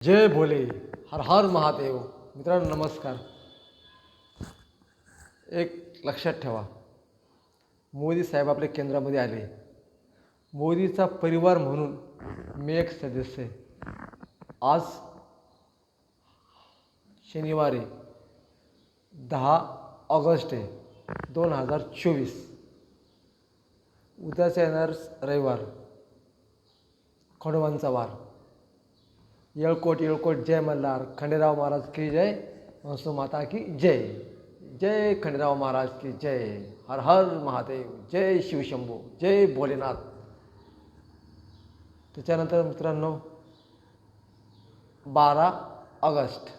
जय भोले. हर हर महादेव. मित्रांनो नमस्कार. एक लक्षात ठेवा, मोदी साहेब आपल्या केंद्रामध्ये आले. मोदीचा परिवार म्हणून मी एक सदस्य आहे. आज शनिवारी 10 ऑगस्ट आहे 2024. उद्याचा येणार रविवार, खंडोबांचा वार. येळकोट येळकोट जय मल्हार. खंडेराव महाराज की जय. वसु माता की जय. जय खंडेराव महाराज की जय. हर हर महादेव. जय शिवशंभो. जय भोलेनाथ. त्याच्यानंतर मित्रांनो 12 ऑगस्ट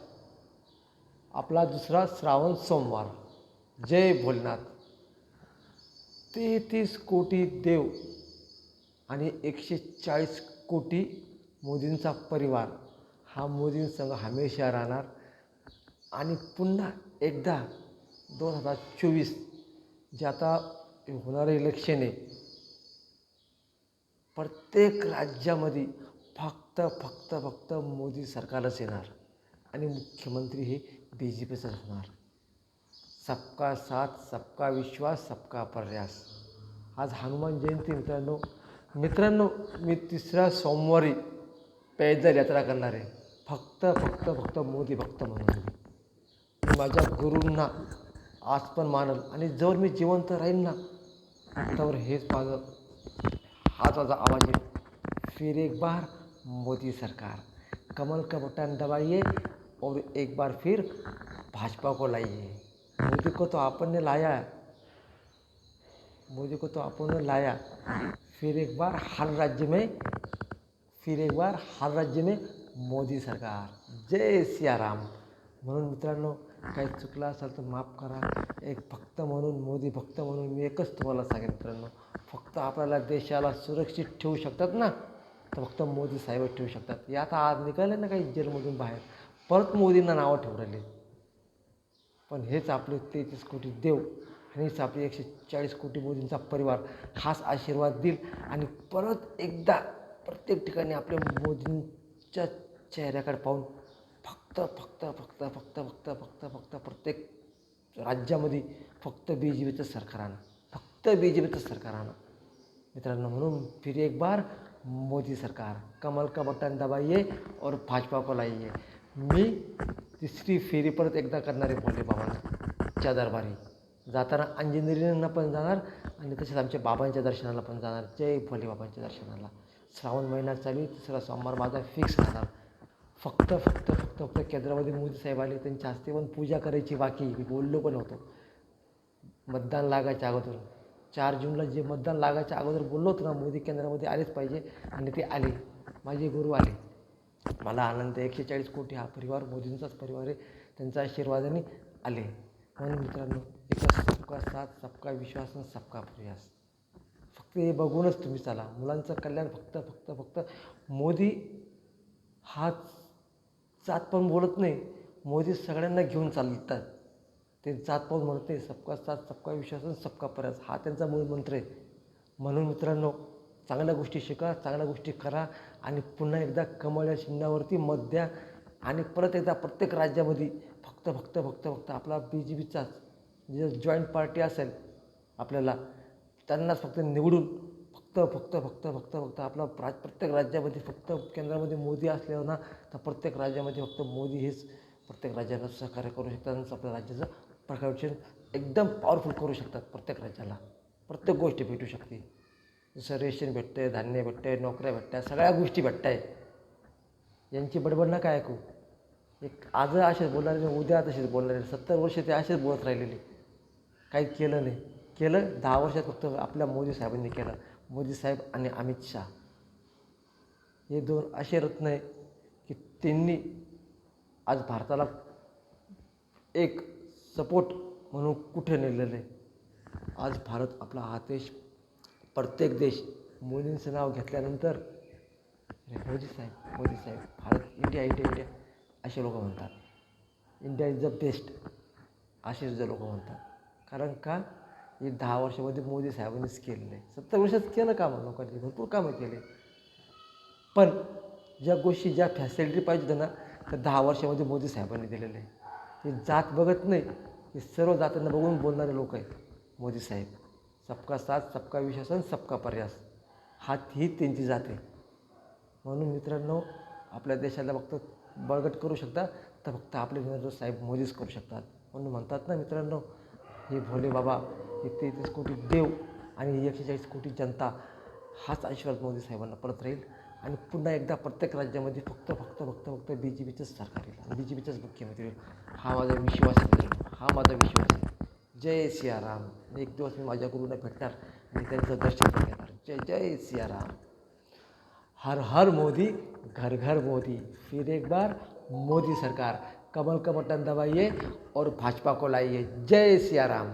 आपला दुसरा श्रावण सोमवार. जय भोलेनाथ. 33 कोटी देव आणि 140 कोटी मोदींचा परिवार हा मोदींसंग हमेशा राहणार. आणि पुन्हा एकदा 2024 जे आता होणारं इलेक्शन आहे, प्रत्येक राज्यामध्ये फक्त मोदी सरकारच येणार आणि मुख्यमंत्री हे BJPचंच होणार. सबका साथ, सबका विश्वास, सबका प्रयास. आज हनुमान जयंती मित्रांनो मी तिसऱ्या सोमवारी पैदल यात्रा करणार आहे. फक्त मोदी भक्त म्हणून. मी माझ्या गुरूंना आज पण मानल आणि जर मी जिवंत राहीन ना त्यावर हाच माझा आवाज आहे. फिर एक बार मोदी सरकार. कमल का बटन दबाइए और एक बार फिर भाजपा को लाइए. मोदी को तो आपने लाया. मोदी को तो आपने लाया. फिर एक बार हर राज्य में मोदी सरकार. जय सियाराम. म्हणून मित्रांनो, काही चुकलं असेल तर माफ करा. एक भक्त म्हणून, मोदी भक्त म्हणून मी एकच तुम्हाला सांगेन मित्रांनो, फक्त आपल्याला देशाला सुरक्षित ठेवू शकतात ना तर फक्त मोदी साहेब ठेवू शकतात. हे आता आज निघाले ना काही जेलमधून बाहेर, परत मोदींना नावं ठेवू राहिले. पण हेच आपले 33 कोटी देव आणि हेच आपले 140 कोटी मोदींचा परिवार हाच आशीर्वाद देईल आणि परत एकदा प्रत्येक ठिकाणी आपल्या मोदींच्या चेहऱ्याकडे पाहून फक्त प्रत्येक राज्यामध्ये फक्त BJPचं सरकार आणा. फक्त BJPचं सरकार आणा मित्रांनो. म्हणून फिर एक बार मोदी सरकार. कमल का बटन दबाइए और भाजपा को लाइए. मी तिसरी फेरी परत एकदा करणारे भोले बाबांच्या दरबारी. जाताना अंजनेरीनं पण जाणार आणि तसेच आमच्या बाबांच्या दर्शनाला पण जाणार. जय भोले बाबांच्या दर्शनाला. श्रावण महिना चालू, तिसरा सोमवार माझा फिक्स राहणार. फक्त केंद्रामध्ये मोदी साहेब आले, त्यांच्या हस्ते पण पूजा करायची बाकी. मी बोललो पण होतो मतदान लागायच्या अगोदर. 4 जूनला जे मतदान लागायच्या अगोदर बोललो होतो ना, मोदी केंद्रामध्ये आलेच पाहिजे आणि ते आले. माझे गुरु आले. मला आनंद आहे. 140 कोटी हा परिवार मोदींचाच परिवार आहे. त्यांच्या आशीर्वादाने आले. म्हणून मित्रांनो, एकच सबका साथ, सबका विश्वास आणि सबका प्रयास. फक्त हे बघूनच तुम्ही चला. मुलांचं कल्याण फक्त मोदी हा जात पण बोलत नाही. मोदी सगळ्यांना घेऊन चालतात. ते जात पाहून म्हणत नाही. सबका साथ, सबका विश्वास आणि सबका प्रयास हा त्यांचा मूळ मंत्र आहे. म्हणून मित्रांनो, चांगल्या गोष्टी शिका, चांगल्या गोष्टी करा आणि पुन्हा एकदा कमळ या चिन्हावरती मत द्या आणि परत एकदा प्रत्येक राज्यामध्ये फक्त आपला BJPचाच जे जॉईंट पार्टी असेल आपल्याला त्यांनाच फक्त निवडून फक्त आपला प्रत्येक राज्यामध्ये फक्त केंद्रामध्ये मोदी असल्यावर ना तर प्रत्येक राज्यामध्ये फक्त मोदी हेच प्रत्येक राज्याला सहकार्य करू शकतात आणि आपल्या राज्याचं प्रकाशन एकदम पॉवरफुल करू शकतात. प्रत्येक राज्याला प्रत्येक गोष्टी भेटू शकते. जसं रेशन भेटतं आहे, धान्य भेटतं आहे, नोकऱ्या भेटत आहे, सगळ्या गोष्टी भेटत आहे. यांची बडबड नका ऐकू. एक आज असेच बोलणारे, उद्या तसेच बोलणारे. 70 वर्ष ते असेच बोलत राहिलेले, काही केलं नाही. केलं 10 वर्षात फक्त आपल्या मोदी साहेबांनी केलं. मोदी साहेब आणि अमित शाह हे 2 असे रत्न आहे की त्यांनी आज भारताला एक सपोर्ट म्हणून कुठे नेलेलं आहे. आज भारत आपला हा देश, प्रत्येक देश मोदींचं नाव घेतल्यानंतर मोदी साहेब भारत, इंडिया असे लोक म्हणतात. इंडिया इज द बेस्ट असे जे लोक म्हणतात. कारण का हे 10 वर्षामध्ये मोदी साहेबांनीच केलेलं आहे. 70 वर्षात केलं कामं लोकांनी, भरपूर कामं केले. पण ज्या गोष्टी ज्या फॅसिलिटी पाहिजे होत्या ना तर 10 वर्षामध्ये मोदी साहेबांनी दिलेलं आहे. ते जात बघत नाही, हे सर्व जातांना बघून बोलणारे लोक आहेत मोदी साहेब. सबका साथ सबका विश्वास आणि सबका प्रयास ही त्यांची जात आहे. म्हणून मित्रांनो, आपल्या देशाला फक्त बळकट करू शकता तर फक्त आपले नरेंद्र साहेब मोदीच करू शकतात. म्हणून म्हणतात ना मित्रांनो, हे भोले बाबा, हे 33 कोटी देव आणि 140 कोटी जनता, हाच आशीर्वाद मोदी साहेबांना परत राहील आणि पुन्हा एकदा प्रत्येक राज्यामध्ये फक्त बी जे पीचंच सरकार येईल, बी जे पीचंच मुख्यमंत्री होईल. हा माझा विश्वास आहे मित्रांनो, हा माझा विश्वास आहे. जय सियाराम. एक दिवस मी माझ्या गुरुंना भेटणार आणि त्यांचं दर्शन घेणार. जय जय सियाराम. हर हर मोदी, घर घर मोदी. फिर एक बार मोदी सरकार. कमल का बटन दबाइए और भाजपा को लाइए. जय सियाराम.